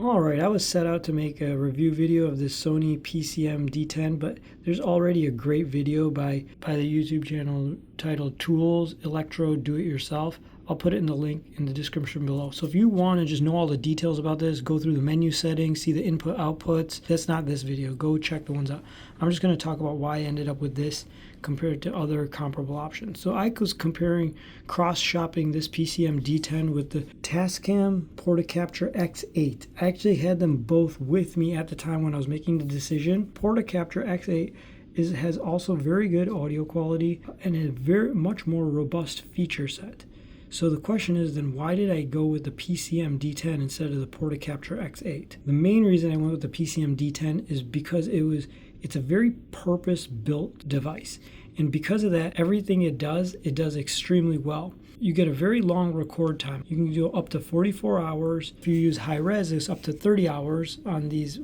Alright, I was set out to make a review video of this Sony PCM D10, but there's already a great video by the YouTube channel titled Tools, Electro, Do It Yourself. I'll put it in the link in the description below. So if you want to just know all the details about this, go through the menu settings, see the input outputs, that's not this video. Go check the ones out. I'm just going to talk about why I ended up with this compared to other comparable options. So I was comparing cross-shopping this PCM D10 with the Tascam Portacapture X8. I actually had them both with me at the time when I was making the decision. Portacapture X8 has also very good audio quality and a very much more robust feature set. So the question is then, why did I go with the PCM D10 instead of the Portacapture X8? The main reason I went with the PCM D10 is because it's a very purpose-built device. And because of that, everything it does extremely well. You get a very long record time. You can do up to 44 hours. If you use high res, it's up to 30 hours on these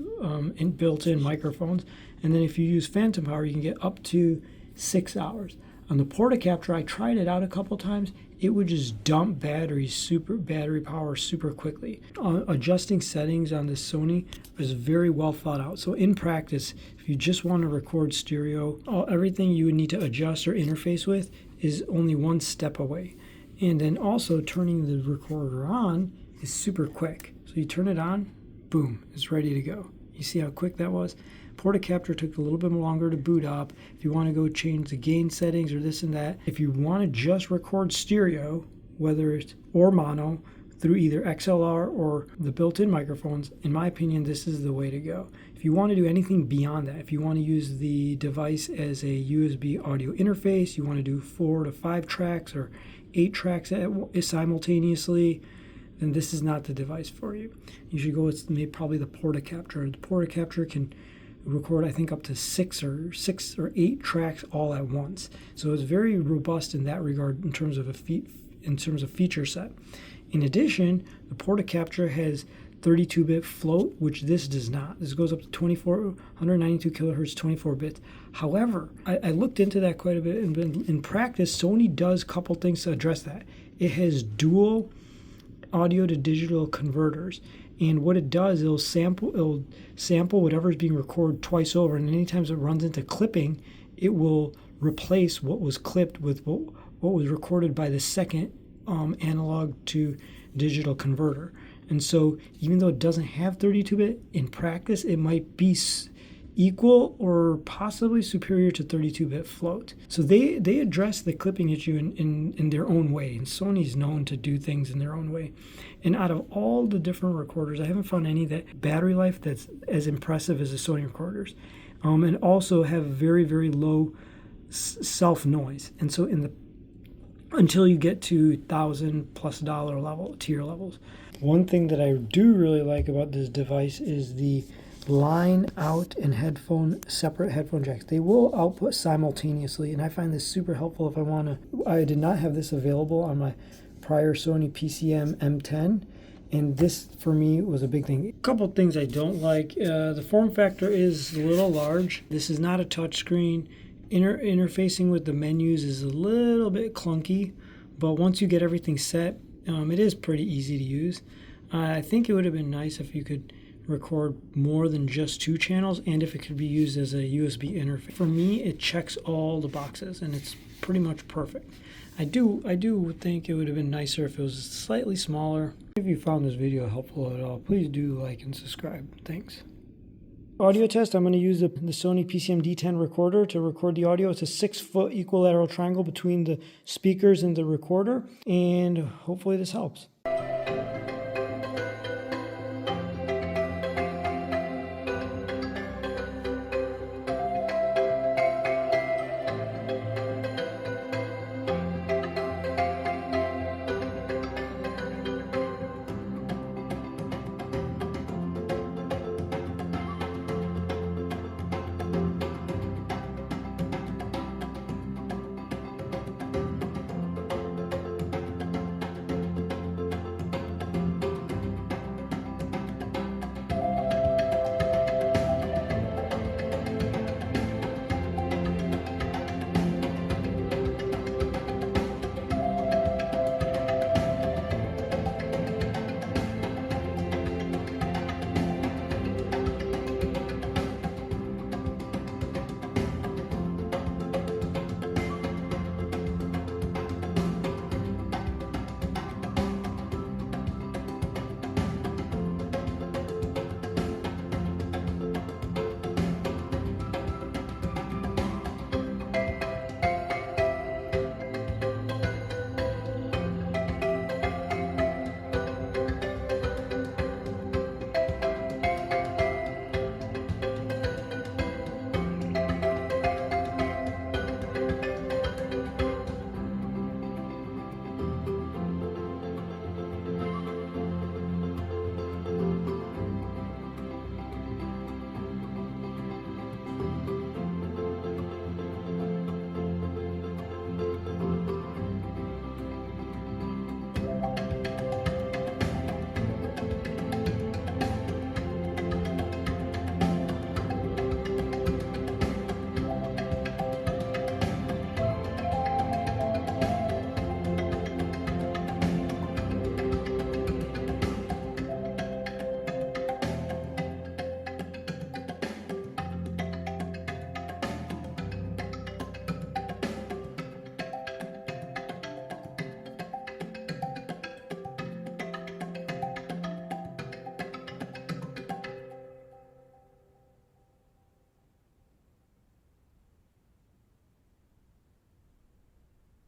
built-in microphones. And then if you use phantom power, you can get up to 6 hours. On the Portacapture, I tried it out a couple times. It would just dump battery power super quickly. Adjusting settings on this Sony is very well thought out. So in practice, if you just want to record stereo, everything you would need to adjust or interface with is only one step away. And then also turning the recorder on is super quick. So you turn it on, boom, it's ready to go. You see how quick that was? Portacapture took a little bit longer to boot up. If you want to go change the gain settings or this and that, if you want to just record stereo, whether it's or mono, through either XLR or the built-in microphones, in my opinion, this is the way to go. If you want to do anything beyond that, if you want to use the device as a USB audio interface, you want to do 4 to 5 tracks or 8 tracks simultaneously, then this is not the device for you. You should go with probably the Portacapture. The Portacapture can record, I think, up to 6 or 8 tracks all at once. So it's very robust in that regard in terms of feature set. In addition, the Portacapture has 32-bit float, which this does not. This goes up to 192 kilohertz, 24 bits. However, I looked into that quite a bit, and in practice, Sony does a couple things to address that. It has dual audio to digital converters, and what it does, it'll sample whatever is being recorded twice over, and anytime it runs into clipping, it will replace what was clipped with what was recorded by the second analog to digital converter. And so even though it doesn't have 32-bit, in practice it might be equal or possibly superior to 32-bit float. So they address the clipping issue in their own way, and Sony's known to do things in their own way. And out of all the different recorders, I haven't found any that battery life that's as impressive as the Sony recorders, and also have very, very low self noise. And so until you get to $1,000+ level tier levels. One thing that I do really like about this device is the line out and separate headphone jacks. They will output simultaneously, and I find this super helpful if I want to. I did not have this available on my prior Sony PCM M10, and this for me was a big thing. A couple of things I don't like. The form factor is a little large. This is not a touchscreen. Interfacing with the menus is a little bit clunky, but once you get everything set, it is pretty easy to use. I think it would have been nice if you could record more than just 2 channels, and if it could be used as a USB interface. For me, it checks all the boxes, and it's pretty much perfect. I do think it would have been nicer if it was slightly smaller. If you found this video helpful at all, please do like and subscribe. Thanks. Audio test, I'm going to use the Sony PCM D10 recorder to record the audio. It's a 6-foot equilateral triangle between the speakers and the recorder, and hopefully this helps.